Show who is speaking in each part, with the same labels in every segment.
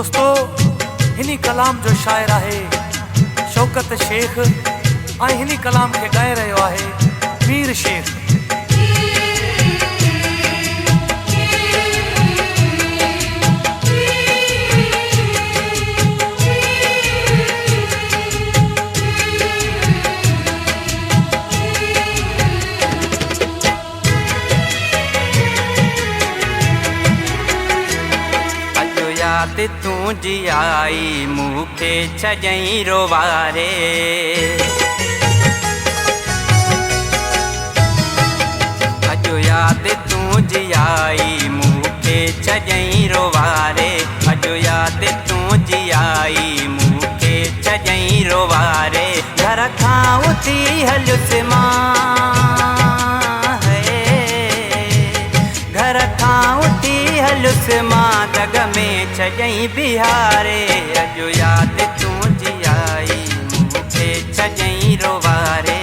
Speaker 1: दोस्तों, हिनी कलाम जो शायर आहे शौकत शेख ऐं हिनी कलाम खे ॻाए रहियो आहे मीर शेख।
Speaker 2: याद तूं जी आई मूंखे छॼईं रोवारे, अॼु याद तूं जी आई मूंखे छॼईं रोवारे, अॼु याद तूं जी आई मूंखे छॼईं रोवारे। घर खां उथी हलियुसि मां, घर खां उथी हलियुसि मां दग में छॼईं बिहारे। अॼु याद तूं जी आई मूंखे छॼईं रोवारे,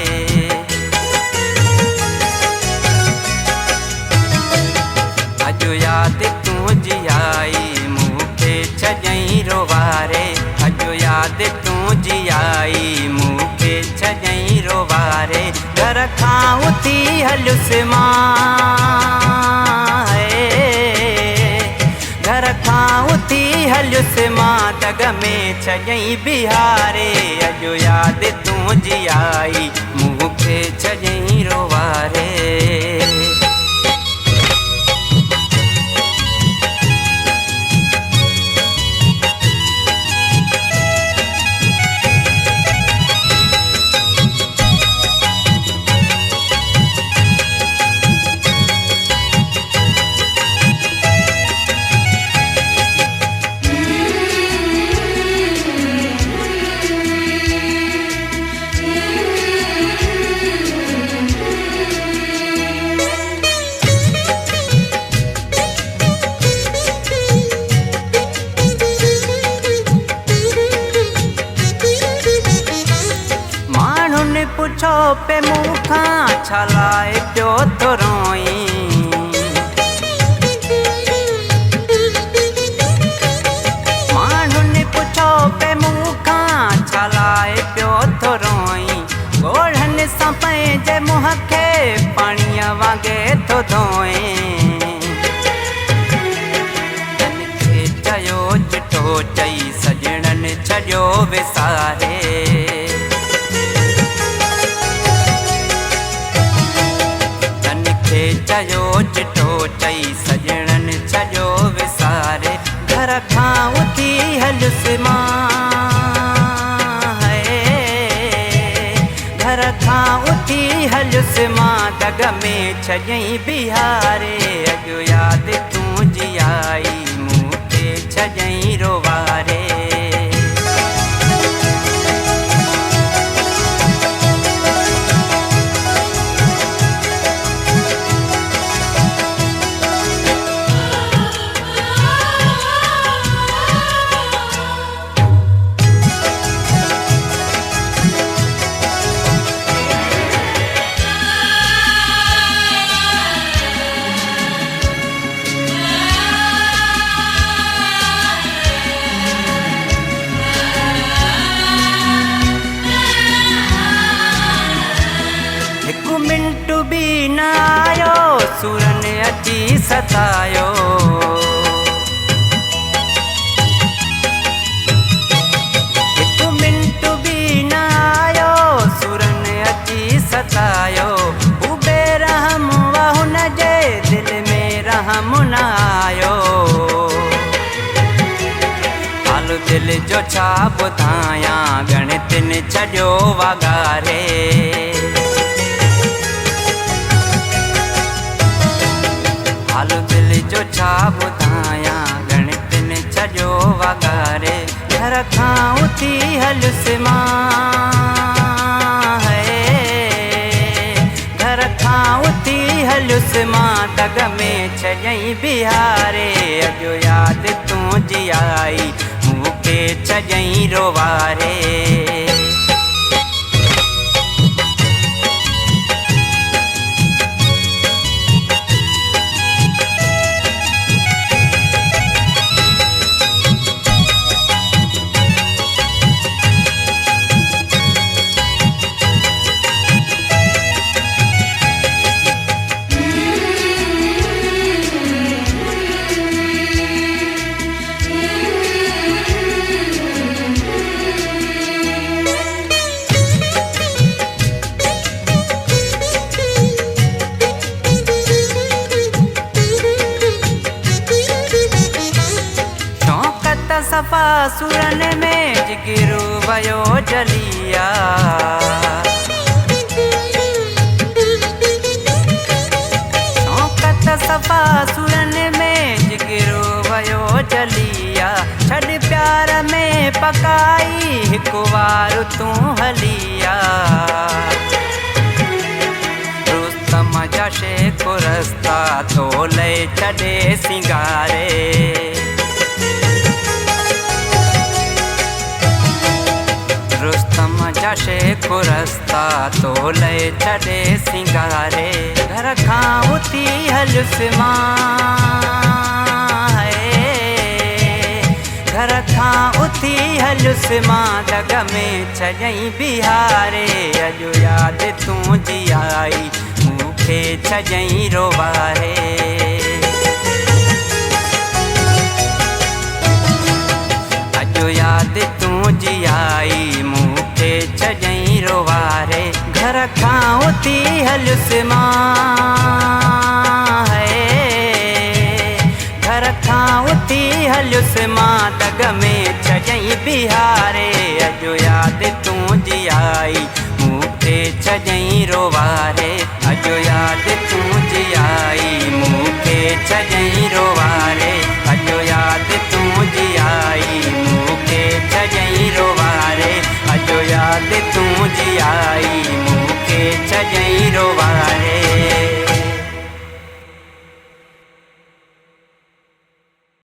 Speaker 2: अॼु याद तूं जी आई मूंखे छॼईं रोवारे, अॼु याद तूं जी आई मूंखे छॼईं रोवारे। घर खां उथी हलियुसि मां, घर खां उथी हलियुसि मां दग में छॼईं बिहारे। अॼु याद तूं जी आई मूंखे छॼईं रोवारे। पुछो पे मूंखां छा लाइ पियो थो रोईं, माण्हुनि पुछो पे मूंखां छा लाइ पियो थो रोईं। ॻोढ़नि सां पंहिंजे मुंहं खे पाणीअ वांगुरु थो धोएं। तनखे चयो चिठो चई सॼणनि छॾियो विसारे, चयो चिठो चई सॼणनि छॾियो विसारे। घर खां उथी हलियुसि मां, घर खां उथी हलियुसि मां दग में छॼईं बिहारे। अॼु याद तूं जी आई मूंखे छॼईं रोवारे, न आयो सुरनि अची सतायो। हिकु मिंट बि न आयो सुरनि अची सतायो। हू बेरहम हुआ हुनजे दिलि में रहम न आयो। हाल दिलि जो छा ॿुधायां गणितिन छॾियो वगारे। हाल दिलि जो छा ॿुधायां गणितिन छॾियो वगारे। घर खां उथी हलियुसि मां, घर खां उथी हलियुसि मां दग में छॼईं बिहारे। अॼु याद तूं जी आई मूंखे छॼईं रोवारे। सफ़ा सुरन में जिगिरू भयो जलिया। शौकत सफ़ा सुरन में जिगिरू भयो जलिया। छॾ प्यार में पकाई हिकु वार तूं हलिया। रुस्तम जा शेख रस्ता तो ले छॾे सिंगारे। रुस्तम जा शेख रस्ता तो ले छॾे सिंगारे। घर खां उथी हलुस मां, घर खां उथी हलुस मां दग में छॾई बिहारे। अॼु यादि तुंहिंजी आई मूंखे छॾई रोवारे। अॼु यादि तुंहिंजी आई मूंखे छॾई रोवारे। घर खां उथी हलुस मां, घर खां उथी हलुस मां दग में छॾई बिहारे। अॼु यादि तुंहिंजी आई मूंखे छॾई रोवारे। अॼु यादि तुंहिंजी आई मूंखे छॾई रोवारे।